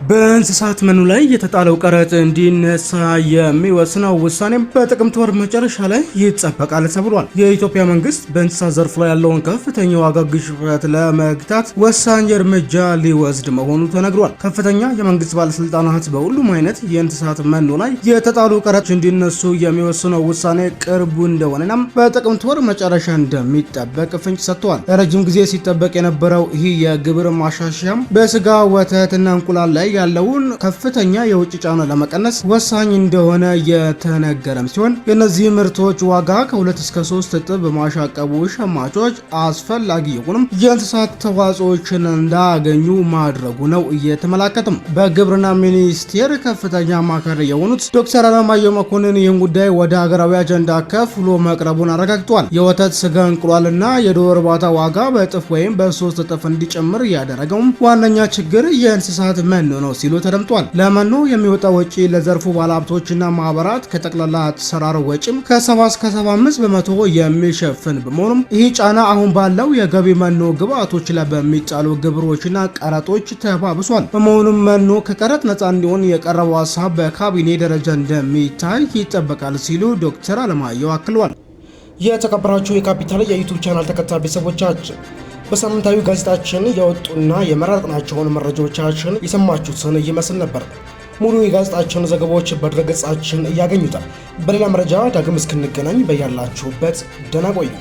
በእንስሳት መኖ ላይ የተጣለው ቀረጥ እንዲነሳ የሚወስነው ውሳኔ በጥቅምት ወር መጨረሻ ላይ ይጠበቃል ተብሏል። የኢትዮጵያ መንግስት በእንስሳት ዘርፍ ላይ ያለውን ከፍተኛ ዋጋ ግሽበት ለመግታት ወሳኝ እርምጃ ሊወስድ መሆኑ ተነግሯል። ከፍተኛ የመንግስት ባለስልጣናት በሁሉም አይነት የእንስሳት መኖ ላይ የተጣሉ ቀረጦች እንዲነሱ የሚወስነው ውሳኔ ቅርቡ እንደሆነና በጥቅምት ወር መጨረሻ እንደሚጠበቅ ፍንጭ ሰጥተዋል። ለረጅም ጊዜ ሲጠበቅ የነበረው ይህ የግብር ማሻሻያም በስጋ ወተትና እንቁላል ላይ ያለውን ከፍተኛ የውጭ ጫና ለመቀነስ ወሳኝ እንደሆነ የተነገረም ሲሆን የነዚህ ምርቶች ዋጋ ከ2 እስከ 3 እጥፍ በማሻቀቡ ሸማቾች አስፈላጊ የሆኑም የእንስሳት ተዋጽኦችን እንዳያገኙ ማድረጉ ነው እየተመላከተም። በግብርና ሚኒስቴር ከፍተኛ አማካሪ የሆኑት ዶክተር አለማየሁ መኮንን ይህን ጉዳይ ወደ ሀገራዊ አጀንዳ ከፍ ብሎ መቅረቡን አረጋግጠዋል። የወተት ስጋ፣ እንቁላልና የዶሮ እርባታ ዋጋ በእጥፍ ወይም በ3 እጥፍ እንዲጨምር ያደረገውም ዋነኛ ችግር የእንስሳት መኖ ነው ሲሉ ተደምጧል። ለመኖ የሚወጣው ወጪ ለዘርፉ ባለሀብቶችና ማህበራት ከጠቅላላ አሰራር ወጪም ከ70 እስከ 75 በመቶ የሚሸፍን በመሆኑም ይህ ጫና አሁን ባለው የገቢ መኖ ግብአቶች ላይ በሚጣሉ ግብሮችና ቀረጦች ተባብሷል። በመሆኑም መኖ ከቀረጥ ነፃ እንዲሆን የቀረበው ሀሳብ በካቢኔ ደረጃ እንደሚታይ ይጠበቃል ሲሉ ዶክተር አለማየሁ አክለዋል። የተከበራችሁ የካፒታል የዩቲዩብ ቻናል ተከታታይ ቤተሰቦቻችን በሳምንታዊ ጋዜጣችን የወጡና የመረጥናቸውን መረጃዎቻችን የሰማችሁትን ይመስል ነበር። ሙሉ የጋዜጣችን ዘገባዎች በድረገጻችን ያገኙታል። በሌላ መረጃ ዳግም እስክንገናኝ በያላችሁበት ደህና ቆዩ።